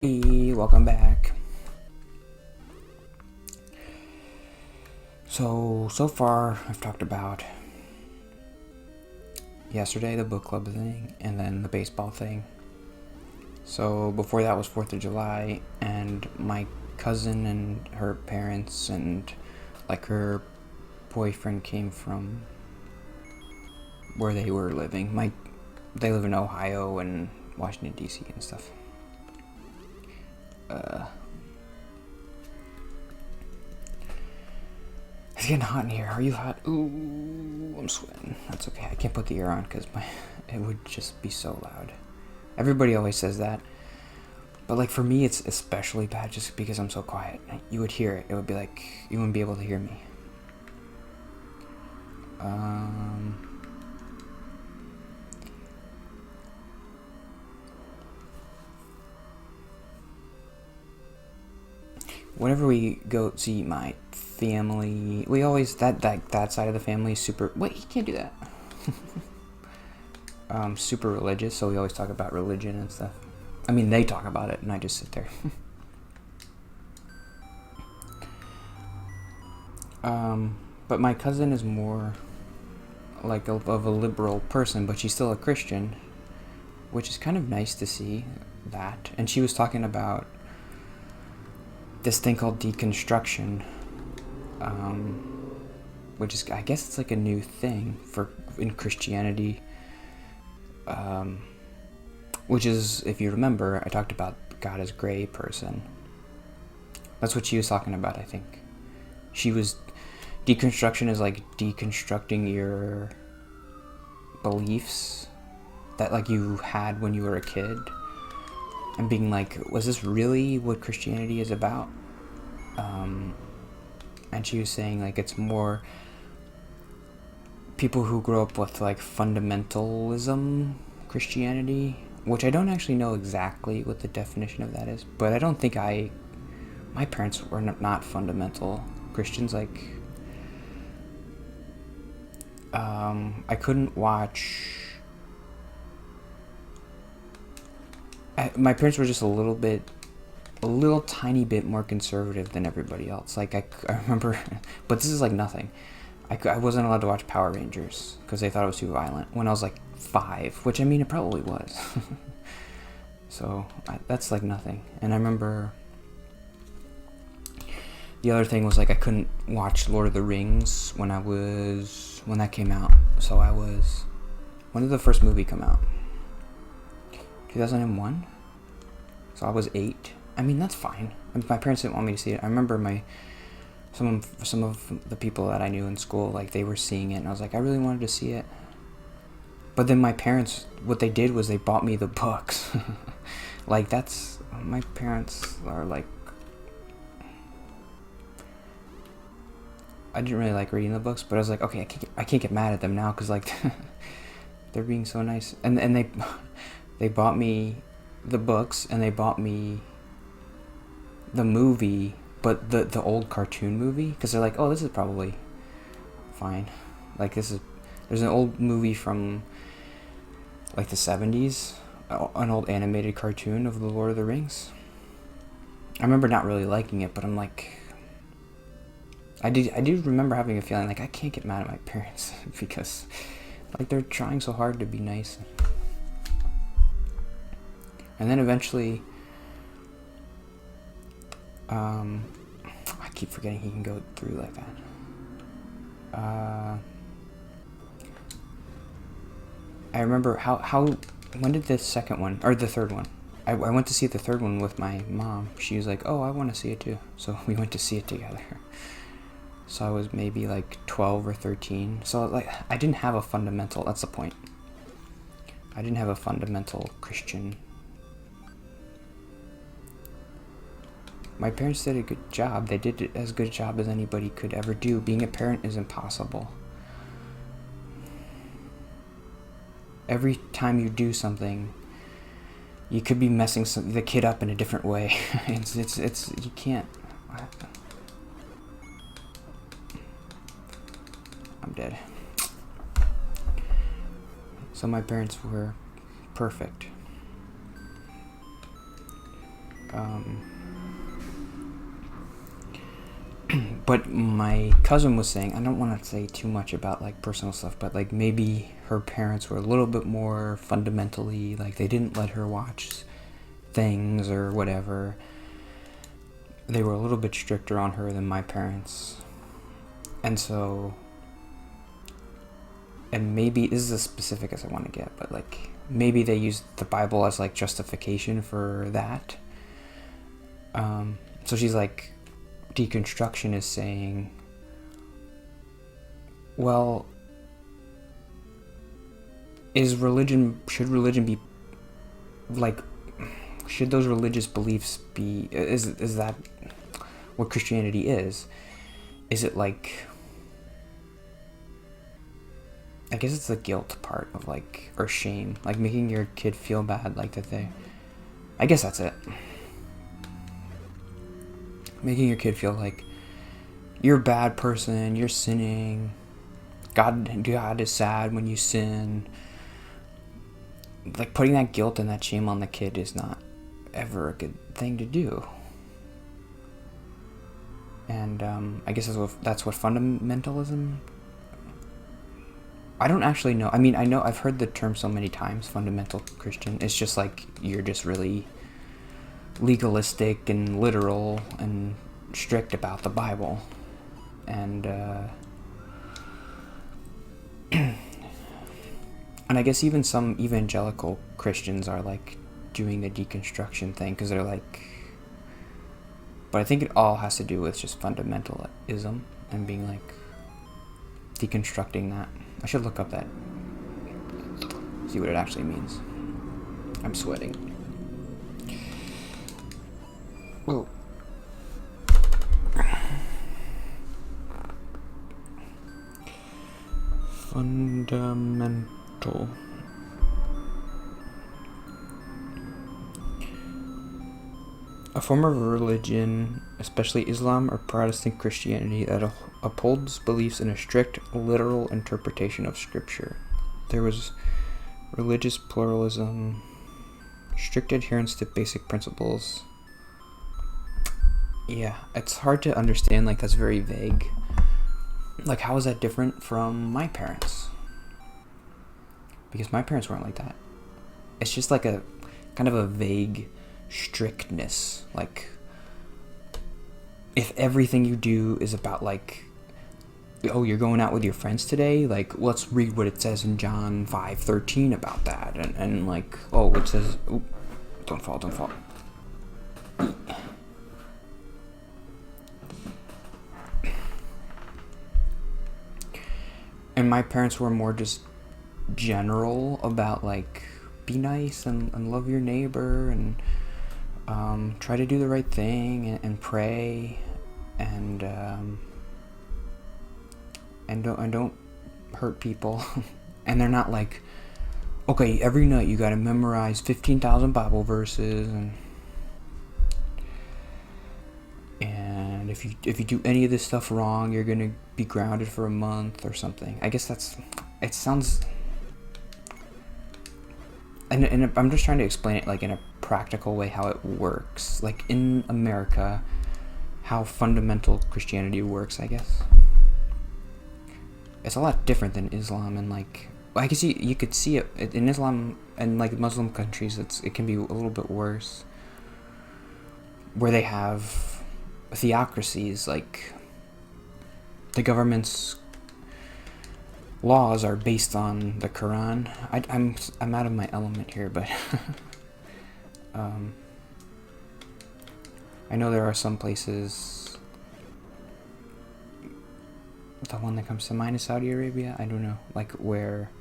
Hey, welcome back. So far I've talked about yesterday, the book club thing, and then the baseball thing. So before that was 4th of July, and my cousin and her parents and like her boyfriend came from where they were living. They live in Ohio and Washington DC and stuff. It's getting hot in here. Are you hot? Ooh, I'm sweating. That's okay. I can't put the air on because it would just be so loud. Everybody always says that, but like for me, it's especially bad just because I'm so quiet. You would hear it. It would be like you wouldn't be able to hear me. Whenever we go see my family, we always that side of the family is super. Wait, you can't do that. Super religious, so we always talk about religion and stuff. I mean, they talk about it, and I just sit there. But my cousin is more like of a liberal person, but she's still a Christian, which is kind of nice to see that. And she was talking about this thing called deconstruction, which is, I guess it's like a new thing in Christianity, which is, if you remember, I talked about God as gray person. That's what she was talking about, I think. Deconstruction is like deconstructing your beliefs that like you had when you were a kid, and being like, was this really what Christianity is about? And she was saying like it's more people who grow up with like fundamentalism Christianity, which I don't actually know exactly what the definition of that is, but I don't think my parents were not fundamental Christians. Like I couldn't watch. My parents were just a little tiny bit more conservative than everybody else. Like I remember, but this is like nothing. I wasn't allowed to watch Power Rangers because they thought it was too violent when I was like 5, which I mean it probably was. So that's like nothing. And I remember the other thing was like I couldn't watch Lord of the Rings when that came out. So when did the first movie come out? 2001. So I was 8. I mean, that's fine. My parents didn't want me to see it. I remember some of the people that I knew in school, like they were seeing it, and I was like, I really wanted to see it. But then my parents, what they did was they bought me the books. Like my parents are like, I didn't really like reading the books, but I was like, okay, I can't get mad at them now because like they're being so nice, and they bought me the books and they bought me the movie, but the old cartoon movie, because they're like, oh, this is probably fine. Like there's an old movie from like the 70s, an old animated cartoon of the Lord of the Rings. I remember not really liking it, but I'm like, I do remember having a feeling like I can't get mad at my parents because like they're trying so hard to be nice. And then eventually, I keep forgetting he can go through like that. I remember when did the second one, or the third one? I went to see the third one with my mom. She was like, oh, I want to see it too. So we went to see it together. So I was maybe like 12 or 13. So like I didn't have a fundamental, that's the point. I didn't have a fundamental Christian. My parents did a good job. They did as good a job as anybody could ever do. Being a parent is impossible. Every time you do something, you could be messing the kid up in a different way. It's you can't. I'm dead. So my parents were perfect. But my cousin was saying, I don't want to say too much about like personal stuff, but like maybe her parents were a little bit more fundamentally, like they didn't let her watch things or whatever. They were a little bit stricter on her than my parents. And so, and maybe, this is as specific as I want to get, but like maybe they used the Bible as like justification for that. So she's like, deconstruction is saying, well, should religion be like, should those religious beliefs be, is that what Christianity is? Is it like, I guess it's the guilt part of like, or shame, like making your kid feel bad, like that I guess that's it. Making your kid feel like you're a bad person, you're sinning, God is sad when you sin. Like putting that guilt and that shame on the kid is not ever a good thing to do. And I guess that's what fundamentalism. I don't actually know. I mean, I know I've heard the term so many times, fundamental Christian. It's just like you're just really legalistic and literal and strict about the Bible. And and I guess even some evangelical Christians are like doing the deconstruction thing, because they're like, but I think it all has to do with just fundamentalism and being like deconstructing that. I should look up that, see what it actually means. I'm sweating. Oh. Fundamental. A form of religion, especially Islam or Protestant Christianity, that upholds beliefs in a strict, literal interpretation of Scripture. There was religious pluralism, strict adherence to basic principles. Yeah, it's hard to understand, like that's very vague. Like, how is that different from my parents? Because my parents weren't like that. It's just like a kind of a vague strictness. Like, if everything you do is about like, oh, you're going out with your friends today, like let's read what it says in John 5:13 about that, and like, oh, it says, ooh, don't fall. And my parents were more just general about like, be nice and love your neighbor and try to do the right thing and pray and don't hurt people. And they're not like, okay, every night you gotta memorize 15,000 Bible verses and if you do any of this stuff wrong, you're gonna be grounded for a month or something. I guess it sounds, and I'm just trying to explain it like in a practical way how it works, like in America, how fundamental Christianity works. I guess it's a lot different than Islam, and like I can see, you could see it in Islam and like Muslim countries. It can be a little bit worse, where they have theocracies, like the government's laws are based on the Quran. I'm out of my element here, but I know there are some places. The one that comes to mind is Saudi Arabia. I don't know, like where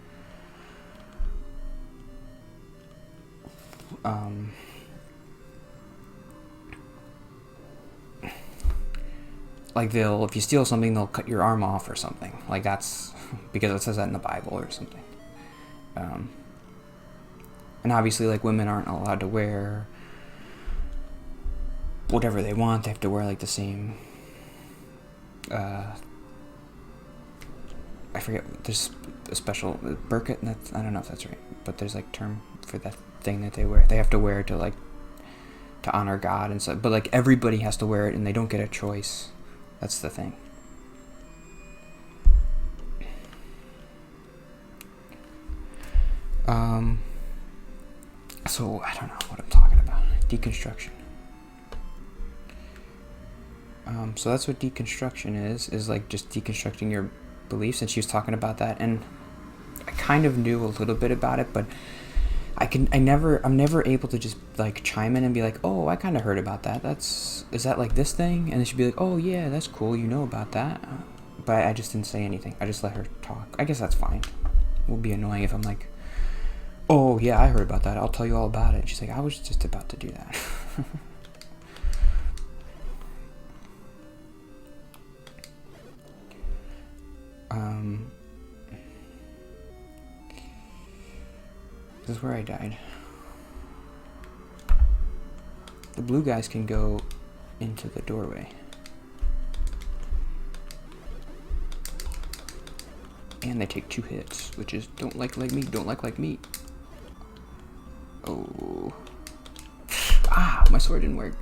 like if you steal something, they'll cut your arm off or something. Like that's because it says that in the Bible or something. And obviously, like, women aren't allowed to wear whatever they want. They have to wear like the same I forget, there's a special burqa, I don't know if that's right, but there's like term for that thing that they wear. They have to wear to like to honor God and stuff. But like everybody has to wear it, and they don't get a choice. That's the thing. So I don't know what I'm talking about. Deconstruction. So that's what deconstruction is like just deconstructing your beliefs, and she was talking about that, and I kind of knew a little bit about it, but I'm never able to just like chime in and be like, oh, I kind of heard about that. Is that like this thing? And then she'd be like, oh yeah, that's cool. You know about that. But I just didn't say anything. I just let her talk. I guess that's fine. It would be annoying if I'm like, oh yeah, I heard about that. I'll tell you all about it. And she's like, I was just about to do that. This is where I died. The blue guys can go into the doorway. And they take 2 hits, which is don't like me, don't like me. Oh. Ah, my sword didn't work.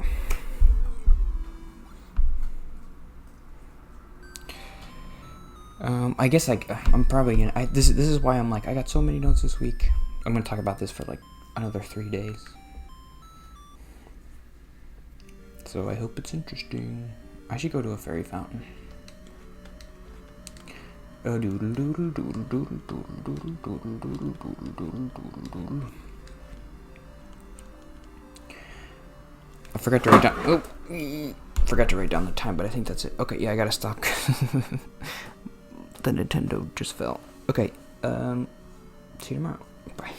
I guess like I'm probably gonna. This is why I'm like I got so many notes this week. I'm gonna talk about this for like another 3 days. So I hope it's interesting. I should go to a fairy fountain. I forgot to write down. Oh, forgot to write down the time, but I think that's it. Okay, yeah, I gotta stop. The Nintendo just fell. Okay, see you tomorrow. Bye.